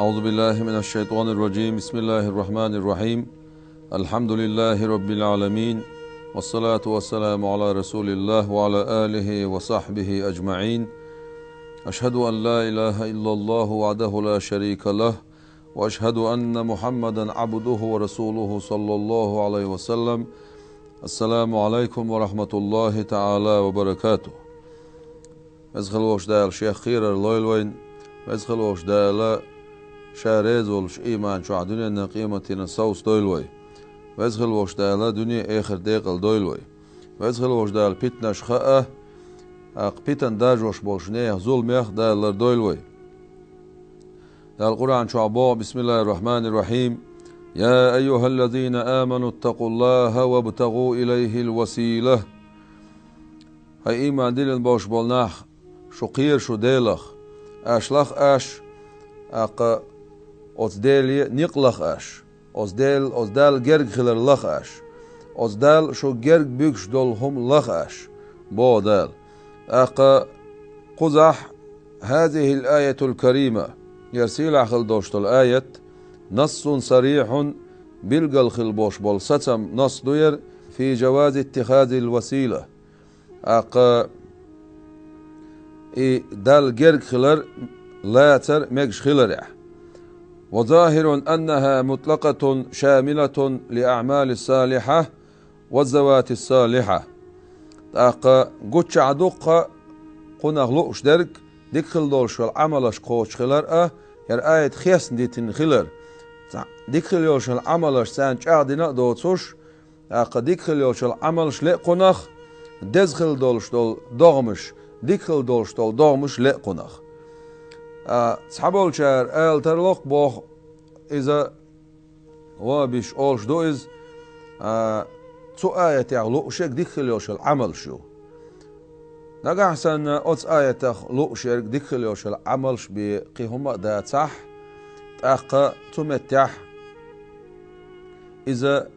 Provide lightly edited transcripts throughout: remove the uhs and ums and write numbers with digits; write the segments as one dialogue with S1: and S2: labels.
S1: أعوذ بالله من الشيطان الرجيم. بسم الله الرحمن الرحيم. الحمد لله رب العالمين، والصلاة والسلام على رسول الله وعلى آله وصحبه أجمعين. أشهد أن لا إله إلا الله وحده لا شريك له، وأشهد أن محمدا عبده ورسوله صلى الله عليه وسلم. السلام عليكم ورحمة الله تعالى وبركاته. مزخلوش دال شيخ خير الليلوين، مزخلوش دال شارز ولش إيمان شو عدنيا نقيمتنا صوص دويلوي، مزخلوش دال دنيا آخر ديقل دويلوي، مزخلوش دال بيتنا شخاء بيتن داجوش بوشنيه ظلميخ دال دويلوي. دال القرآن شو عبا بسم الله الرحمن الرحيم. يا أيها الذين آمنوا اتقوا الله وابتغوا إليه الوسيلة. هاي إيمان ديلن باش بولناخ شو قير شو ديلخ أشلخ أش أق أصدالي نقلخ أش أصدال جرج خلر لخ أش أصدال شو جرج بيكش دولهم لخ أش بو دال أق قزح هذه الآية الكريمة يرسيل عخل دوشت الآية نص صريح بلغل خلبوش بول ستم نص دوير في جواز اتخاذ الوسيلة. أق دال جرج خلر لا تر ميكش خلر، وظاهر أنها مطلقة شاملة لأعمال الصالحة والزوات الصالحة. أق قوتش عدوق قنا غلوش درك ديك خلدولش والعملش قوش خلر ير آية خيس ديتن خلر ديك خليوش العملش سانش أعدنا دوتوش. أق ديك خليوش العملش لقنخ دزخل دولش دول دغمش ديكل دولش دول دغمش لقنخ. صحابول شار آل ترلوق بوخ إذا وابش أولش دو إز تو آية يغلو شك ديكليوش العمل شو نقع حسن أوت آية تغلو شك ديكليوش العمل ش بقيهم دا تح تأقى تمتح إذا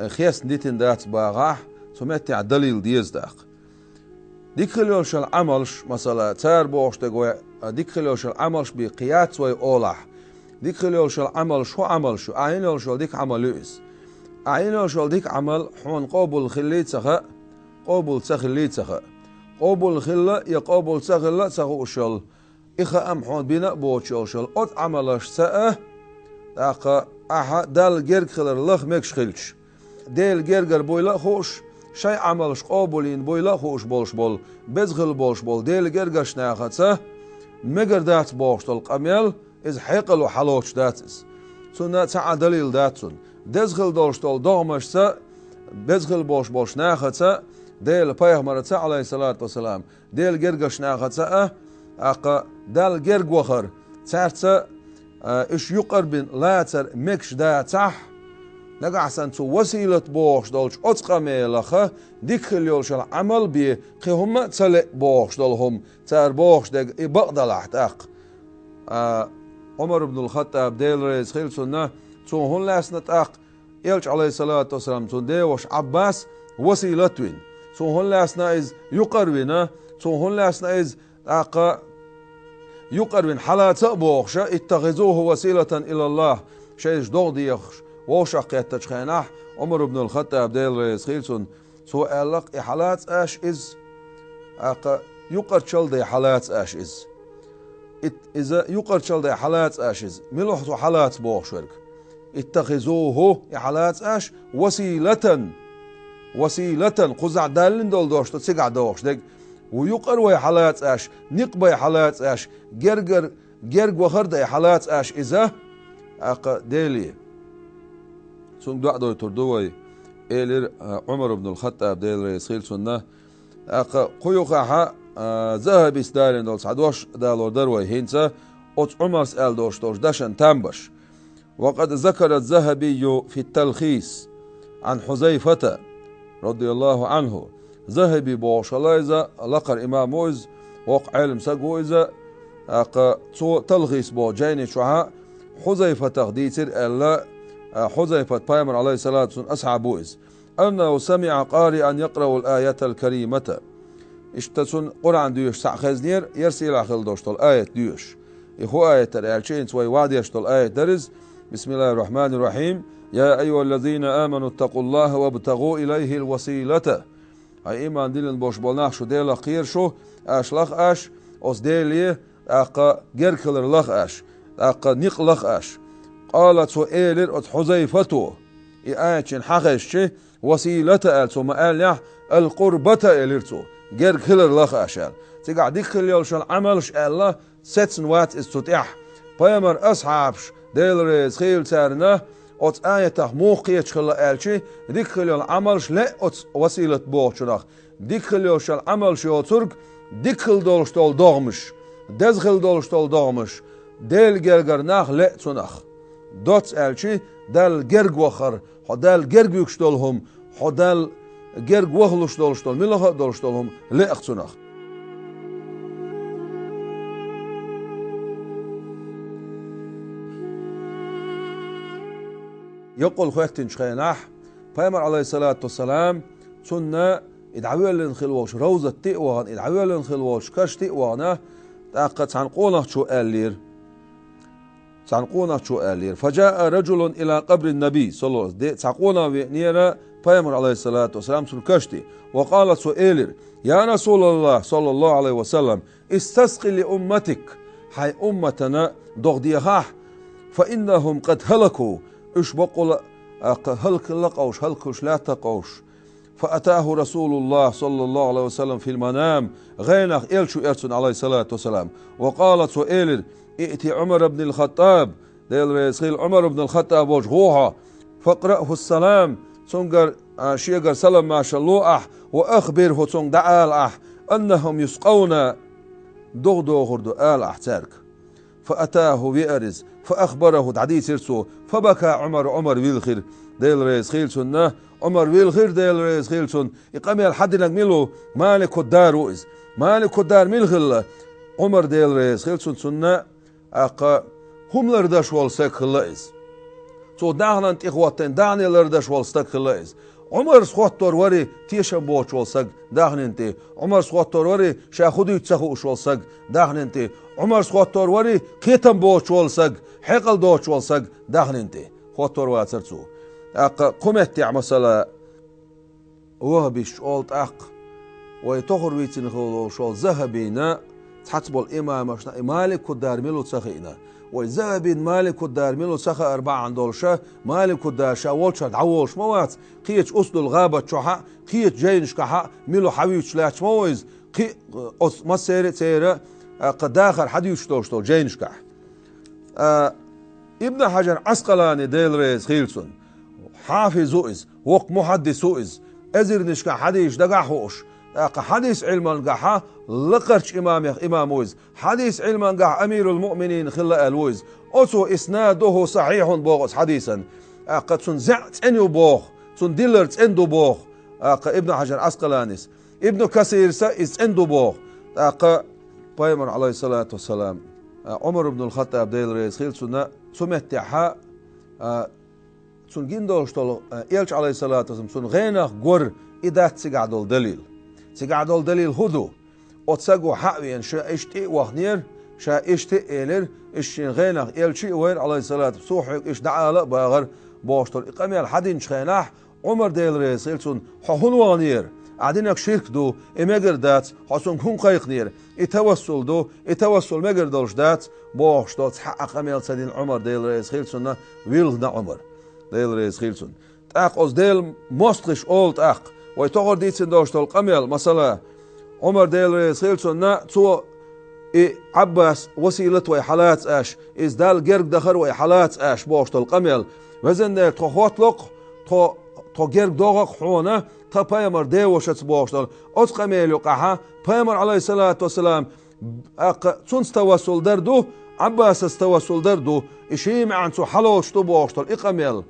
S1: خيس ديتن دات باغاح تمتع دليل ديز داق ديكليوش العمل ش مثلا تار بوش تقوي ديكليوش العمل ش بقيات وي أولح ديكليوش العمل شو عمل شو عينيوش ديك عمل لويس عينيوش ديك عمل حون قابل خليت سخاء قابل سخليت سخاء قابل خلا يقابل سخلا سخو شل إخا أم حون بنا بوتشل شل أت عملش سأ أخا أح دال جرج خلر لخ مكش خلش دال جرجر بويلا خوش شيء عملش قابلين بويلا خوش بولش بول بزغل بولش بول دال جرجش ناخذ مجر دات بوش القميل إز حيقل وحلوش داتس سنة تاع دليل داتسون دزغل دولش دول دومش سا بزغل بوش ناخذ ديل بيغمر تاع عليه الصلاة والسلام ديل جرجش ناخذ أق دال جرج وخر تاع إش يقربن لاتر مكش داتح نقع سنتو وسيلة بوش دولش أتقميلخ ديكليولش العمل بي قيهم تسلق بوش دولهم تار بوش دق بقدل احتاق. عمر بن الخطاب ديل ريز خيل سنة تو هون لاسنة اق يلش عليه الصلاة والسلام تو ديوش عباس وسيلتوين تو هون لاسنة إز يقربن تو هون لاسنة إز اق يقربن حالات بوخش اتخذوه وسيلة إلى الله شيش دو ديخش وشق يتشخيناح. عمر بن الخطاب ديل ريز خيلسون سو ألق حالات اش إز اق يقرشل دي حالات اش إز إذا يقرشل دي حالات اش إز ملوحتو حالات بوخشورك اتخذوه حالات اش وسيلة قزع دالين دول دوش تسيقع دوش ديك ويقر حالات اش نقبي حالات اش جرج وخرد حالات اش إذا اق ديلي سون دو تردوي إلير عمر بن الخطاب ديل ريسيل سنة أق قيوخا ذهب إسدارين دول سعدوش دالور دروي هينسا أت عمر سأل دوش داشن تنبش. وقد ذكر الذهبي في التلخيص عن حذيفة رضي الله عنه ذهبي بوشلايزا لقر إمام مويز وقع علم سقويزا أق تلخيص بو جيني شوها حذيفة تغديتر ألا حذيفة بايمر عليه الصلاة والسلام أصحابوز أنه سمع قارئا يقرأ الآية الكريمة اشتسن قرآن ديوش سعخزنير يرسل عخل دوشتل آية ديوش إخوة آية العلشين سوي وعد يشتل آية درز. بسم الله الرحمن الرحيم. يا أيها الذين آمنوا اتقوا الله وابتغوا إليه الوسيلة. أي إيمان ديلن بوش بولناخ شو ديلا خير شو أش لخ أش أس ديلي أقا جركلر لخ أش أقا نق لخ أش. قالت سو إيلر أت حذيفتو آية حقش وسيلة ألتو ما أل القربة إلرتو جركلر لخ أشال تقع ديكل يولشان عملش الله ستن وات استطيح بيامر أصحابش ديلريز خيل تارنا أت آية موقية خلا ألشي ديكل يول عملش لا أت وسيلة بوشناخ ديكل يولشان عملش يوترك ديكل دولش دول دغمش دزغل دولش دول دغمش ديل جرجر ناخ لا تناخ دوت ألشي دال جرج وخر حدال جرج يكشتولهم حدال جرج وخلوش دولشتول ملها دولشتولهم لا أختناخ. يقول خواتين شخيناح بيامر عليه الصلاة والسلام سنة إدعوية لنخلوش روزة تقوان إدعوية لنخلوش كاش تقوانا تاقت تعنقونا شو ألير تعنقونا شو ألير. فجاء رجل إلى قبر النبي صلى الله عليه وسلم تعنقونا نيرا بيامر عليه الصلاة والسلام سنكشتي وقالت سؤالر يا رسول الله صلى الله عليه وسلم استسقي لأمتك حي أمتنا ضغديها فإنهم قد هلكوا إش بقول هلك لقوش هلكوش لا تقوش. فأتاه رسول الله صلى الله عليه وسلم في المنام غينخ إلشو إرسن عليه الصلاة والسلام وقالت سؤالر ائتي عمر بن الخطاب ديل رسول عمر بن الخطاب وجهوها فقرأه السلام تنقر شيقر سلام ما شاء الله وأخبره تنق دعال أنهم يسقون دغدو غردو آل تارك. فأتاه ويأرز فأخبره حديث يرسو فبكى عمر ويلخير ديل ريس خيلسون عمر ويلخير ديل ريس خيلسون يقام الحد نجمله مالك الدار وإز مالك الدار ملخل عمر ديل ريس خيلسون سنة أقا هم لردش والسك خلاص تو دعنا انت إخواتين دعني لردش والسك خلاص عمر سخوتور وري تيشن بوش والسك دهن انت عمر سخوتور وري شاخدو يتسخوش والسك دهن انت عمر سخوتور وري كيتن بوش والسك حقل دوش والسك دهن انت خوتور واترتو اق قمت مثلا وهبش اولت اق ويتخر ويتن خول شول ذهبينا تحسب الامام مالك الدار ملو تسخينا والذهبين مالك الدار ملو سخ 4 دولشة مالك الدار شاولش دعوش موات قيت أصل الغابة شحا قيت جينش كحا ملو حويش لاش مويز قي أص ما سيرة قداخر حديش دولشتول جينش كح. ابن حجر عسقلاني ديل ريز خيلسون حافظ إز وق محدث إز أزر نشكا حديش دقاحوش حديث علما قحا لقرش إمام ويز حديث علما قح أمير المؤمنين خلا الويز أتو إسناده صحيح بوغس حديثا قد سنزعت أنيو بوغ سندلرت أندو بوغ ابن حجر عسقلانيس ابن كثير سائس أندو بوغ بايمر عليه الصلاة والسلام عمر بن الخطاب ديل ريس خيل سمتحا سنجين دولشتول إلش عليه الصلاة والسلام سن غينخ قر إدات سيقعدول دليل سيقعدول دليل هدو أتساقو حقوين شا إشتي وخنير شا إشتي إلر إشين غينخ إلشي وير عليه الصلاة والسلام سوحيك إش دعالة باغر بوشتول إقامي الحدين شخيناح عمر ديل ريس خيل سن حهون وانير عدينك شرك دو إمجر دات حسن كون قيق نير يتوسل دو يتوسل مجر دولش دات بوش دوت حق أميل سدين عمر ديل ريس خيلسون ويلغنا عمر ديل ريس خيلسون تاق أز ديل مستقش أولت أق ويتغر ديتسن دوش دول قميل مثلا عمر ديل ريس خيلسون تو عباس وسيلة ويحالات أش إز دال جرق دخر ويحالات أش بوش دول قميل وزن ديل تخوات لق تو جرق دوغق حونه تا پیامبر دیوشت باشدار از قمیل قها پیامبر علیه الصلاة والسلام چون توسل در دو عباس توسل در دو اشیم عن سو حلوش تو باشدار اقمیل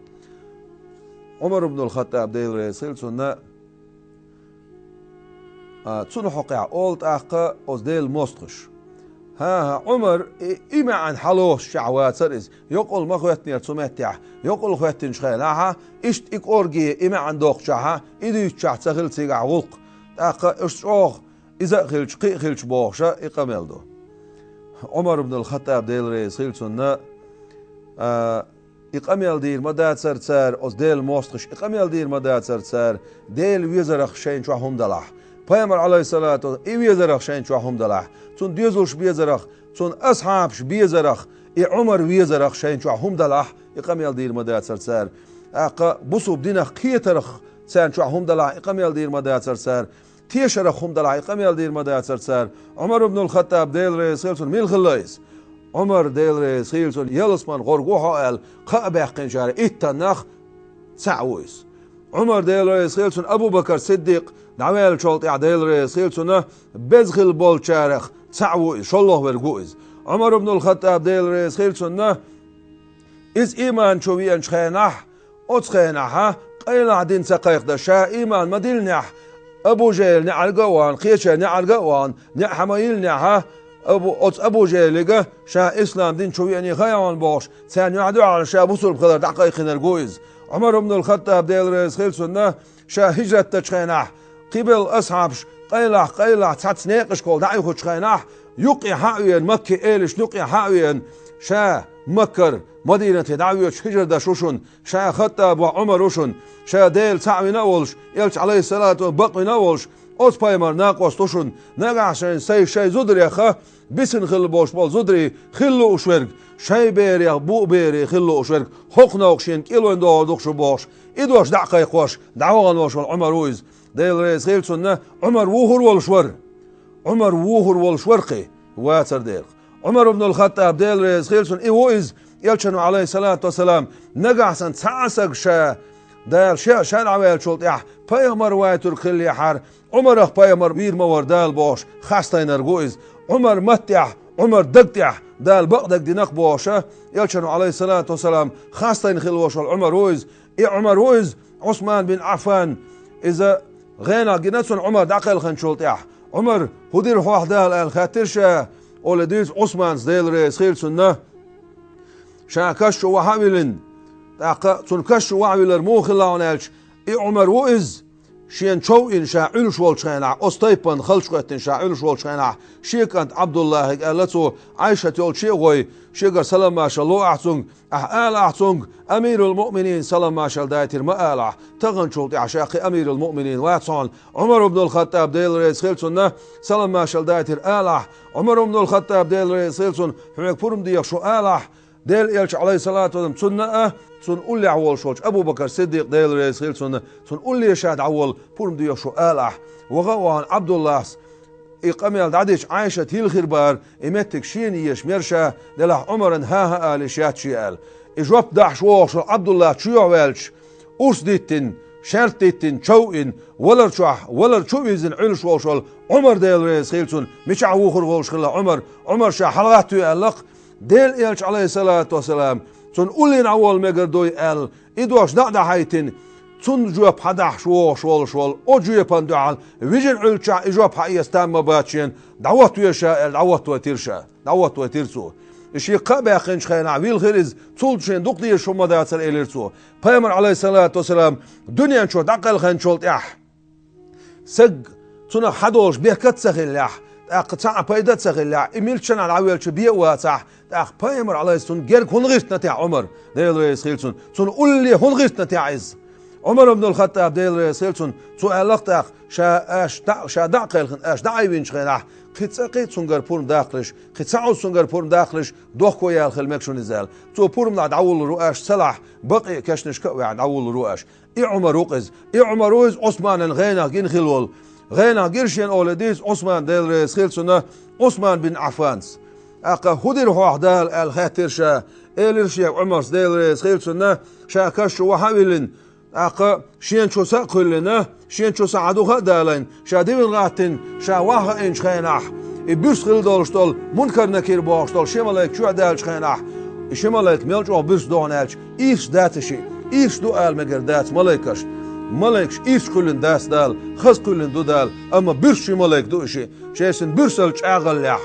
S1: عمر بن الخطاب دیل رسول سنة چون حقیق اولت اقا از دیل مستخش ها عمر إما عن حلوش شعوات سرز يقول ما خواتني تسمعتها يقول خواتن شخيلها إشت إك أورجي إما عن دوق شها إذا شح تخيل تيجع ولق أقا إشتوغ إذا خلش قي خلش بوخشة إقامل دو عمر بن الخطاب ديل رئيس خيلسون إقامل دير مدات سر أز ديل موستخش إقامل دير مدات سر ديل ويزرخ شين شو هم دلح پیامبر عليه الصلاة والسلام ويزرخ شين شو هم دلح تون ديزولش بيزرخ تون أصحابش بيزرخ عمر ويزرخ شين شو هم دلح إقامل دير مدات سر بصو بدينا قيترخ سان شو هم دلح إقامل دير مدات سر تيشرخ هم دلح إقامل دير مدات سر عمر بن الخطاب ديل رئيس خيلسون ميل خلاص عمر ديل رئيس خيلسون يلسمان غرقوها ال قابح قنشار إتناخ سعويس عمر ديل رئيس خيلسون أبو بكر صديق دعوال شولت ديل رئيس خيلسون بزخل بول شارخ سعويس شالله ورقويز عمر بن الخطاب ديل رئيس خيلسون إز إيمان شوي أنشخينح أتخينح قيل دين سقيق دشا إيمان مدينح أبو جيل نعل قوان قيشة نعل قوان نعحمايل نعها أبو جيل شا إسلام دين شوي أني خيان باش سان يعدو على شا بصر بخضر دقائق نرقويز عمر بن الخطاب ديل رئيس خيلسون شا هجرة تشخينح قبل أصحابش قيلح تحت نيقش كول دعي خود شخينح يقي حاوين مكة إيلش نقي حاوين شا مكر مدينة دعويش هجر داشوشن شا خطاب وعمر وشن شا ديل سعوي نولش يلش عليه الصلاة بقي نولش أوس بايمر ناقوس توشن ناقعشن سي شي زدري أخا بسن خل بوش بول زدري خلو أشورك شي بيري بو بيري خلو أشورك حقنا وخشين كيلو اندو دوخش بوش إدوش دعقا يقوش دعوغان وش عمر ويز ديل رئيس خيلسون عمر ووهر والشور عمر ووهر والشورقي واتر ديل عمر بن الخطاب ديل رئيس خيلسون إيويز يلشنو عليه الصلاة والسلام نقعسن تعسق شا دال شان عويل شولت يح بايمر واتر خلي حار عمر بايمر بير مور دال بوش خاستين ارجويز عمر متيح عمر دقتيح دال بقدق دينق بوشة يلشنو عليه الصلاة والسلام خاستين خلوش العمر ويز عمر ويز عثمان بن عفان إذا غينا جناتون عمر دقل خن شولت يح عمر هدير واحد دال الخاترشة ولديز عثمان ديل رئيس خيلسون شا كشو وحاملن تون كشو وعملر مو خلاونالش عمر وإز شين شو إن شا علش والشينع أستيبن خلشقت إن شا علش والشينع شيكانت عبد الله قالته عائشة يقول شي غوي شيقر سلام ما شاء الله أحسن آل أحسن أمير المؤمنين سلام ما شاء دايتر ما آلع تغن شولت عشاقي أمير المؤمنين واتسون عمر بن الخطاب ديل رئيس خيلسون سلام ما شاء دايتر آلع عمر بن الخطاب ديل رئيس خيلسون حميك فرم ديك شو آلع ديل يلش عليه الصلاة والسلام سنة سن قول لي عول شوش أبو بكر صديق ديل رئيس خيلسون سن قول لي شاد عول فرم ديك شو آلع وغوان عبد الله إقامل دعدش عايشة هيل خربار إمتك شيني يشمرشا دلح عمر ها آل شات شيال إجواب دعش ووش عبد الله شيوع والش أوس ديتن شرط ديتن شوئن ولر شوح ولر شوئزن علش ووشل عمر ديل رئيس خيلسون مش عوخر ووش خلا عمر شا حلقات يألق ديل إلش عليه الصلاة والسلام سن أولين عوال مقردوي آل إدواش دعدا حيتن تون جواب حداح شوال او جواب اندعال ويجن علشا اجواب حقيقة استام مباتشين دعوتو يشاء دعوتو يتيرشا دعوتو يتيرسو اشي قابع خنش خينا ويل خيرز تولشين دقدي شما داتر إليرسو پیامبر عليه الصلاة والسلام دنيا شو دقل خنشولت اح سق تون حدوش بيكت سخيل اح قطع بايدت سخيل اح اميلشن على عويل شبيه واتح اخ پیامبر عليه الصلاة والسلام غير هنغيرت نتاع عمر ديل رئيس خيلسون تون قول لي هنغيرت نتاع عز عمر بن الخطاب ديل رئيس خيلسون سؤال لقطة شا دعقل اش دعيبين شخينح قيت سنجر بورم داخلش قيت سعود سنجر بورم داخلش دوخ كويا الخلمك شو نزال تو بورم لعد عول رؤاش سلاح بقي كشنش كوي عد عول رؤاش عمر وقز عمر وقز عثمان غينا جين خلول غينا جيرشين اولديس عثمان ديل رئيس خيلسون عثمان بن عفانس اقا هدير واحدال الخاترشا إلرشي عمر ديل رئيس خيلسون شا كشو وحاولن اقا شين شو ساقلنا شين شو سعدو خدالين شا ديفن غاتن شا واها انش خينح بيرس خيل دولشتول منكر نكير باشتول شمالك شو عدالش خينح شمالك ميلج او بيرس دونالش ايش داتشي ايش دو آل مقردات ملايكش ملايكش ايش كلن داس دال خز كلن دو دال اما بيرس شمالك دو اشي شايسن بيرسلش اغل لح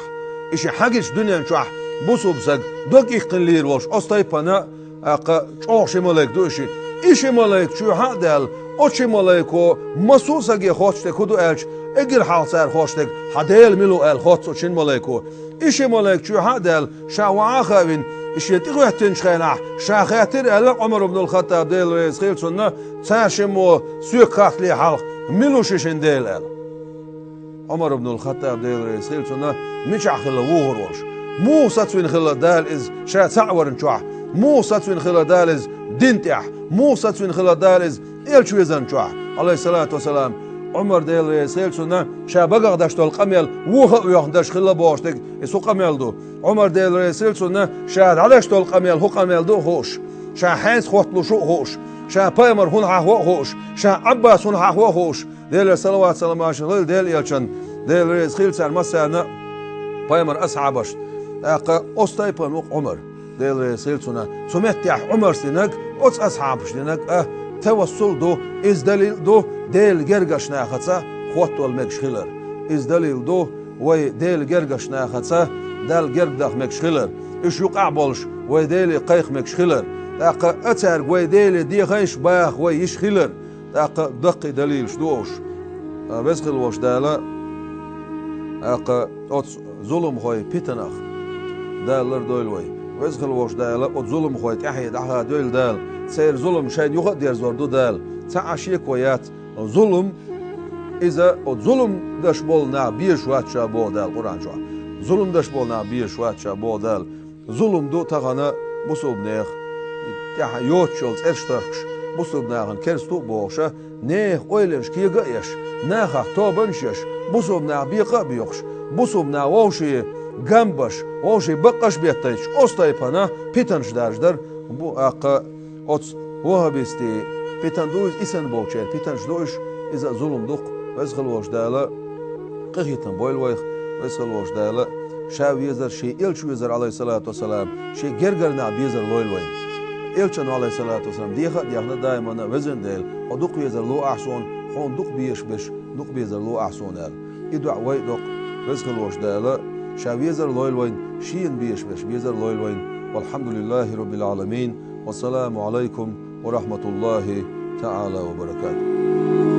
S1: اشي حاجش دنيا نشوح بوسو بسق دوك ايقن لير واش استايبانا اقا چوح شمالك دو اشي إيش ملاك شو هادل أوش ملاكو مسوسة جي خوشته كدو إلش اجر حال سر خوشتك حديل ملو الخوت وشين ملاكو إيش ملاك شو هذا شاوعة خوين إيش يتقوى تنشخناه شاخاتر ألق عمر بن الخطاب ديل رئيس خيل سنة تاشمو سوق قاتلي حلق ملوش شنديل عمر بن الخطاب ديل رئيس خيل سنة مش عخلا وغروش مو ساتوين خلا دال إز شا تعور نشوح مو ساتوين خلا دال إز دينتح مو ساتوين خلا دال إز إلشو يزن شوح عليه الصلاة والسلام عمر ديل رئيس خيل سنة شا بقى داشتو القميل وخ ويخدش خلا بوشتك يسو قميل دو عمر ديل رئيس خيل سنة شا علاشتو القميل هو قميل دو خوش شا حينس خوتلو شو خوش شا بايمر هون حهو خوش شا عباس هون حهو خوش ديل صلوات سلام عشان ديل يلشن ديل رئيس خيل سر مسانا بايمر أصحابش أق أستيبن وق عمر ديل رئيس خيل سنة سمتيح عمر سنك أص أصحابش سنك توصل دو إز دليل دو ديل جرجش ناخذه خوتو المكش خيلر إز دليل دو وي ديل جرجش ناخذه دال جرجدخ مكش خيلر إيش يقع بولش وي ديل قيخ مكش خيلر أق أتر وي ديل دي خيش باخ وي يش خيلر أق دقي دليل شدوش بس خلوش دالا أق أتس ظلم خوي بيتناخ دالر دويل وي بس خلوش دالا أت ظلم خوي تحيي دحها دويل دال سير ظلم شين يخد دير زوردو دال تعشيك ويات ظلم إذا ظلم دش بولنا بيش واتشا بو دال قرآن شو ظلم دش بولنا بيش واتشا بو دال ظلم دو تغنى بصوب نيخ تح يوتشولز إرشتركش بصوب ناخن كرستو بوشة نيخ أويلنش كيغايش ناخ توبنشش بصوب نا بيقا بيوخش بصوب نا ووشي جنبش ووشي بقش بيتيش أستيبنا بيتنش دارجدر بو أقا أتس وهابيستي بيتن دوز إسن بوشير بيتنش دوش إذا ظلم دق ويسخل وش دالا قهيتن بويل ويخ ويسخل وش دالا شاو يزر شي إلشو يزر عليه الصلاة والسلام شي جرجرنا بيزر لويل وين إلشن عليه الصلاة والسلام ديخنا دائما وزن ديل ودق يزر لو أحسن خون دق بيش بش دق بيزر لو أحسن ال يدع وي دق ويسخل وش دالا شاو يزر لويل وين شين بيش بش بيزر لويل وين والحمد لله رب العالمين والسلام عليكم ورحمة الله تعالى وبركاته.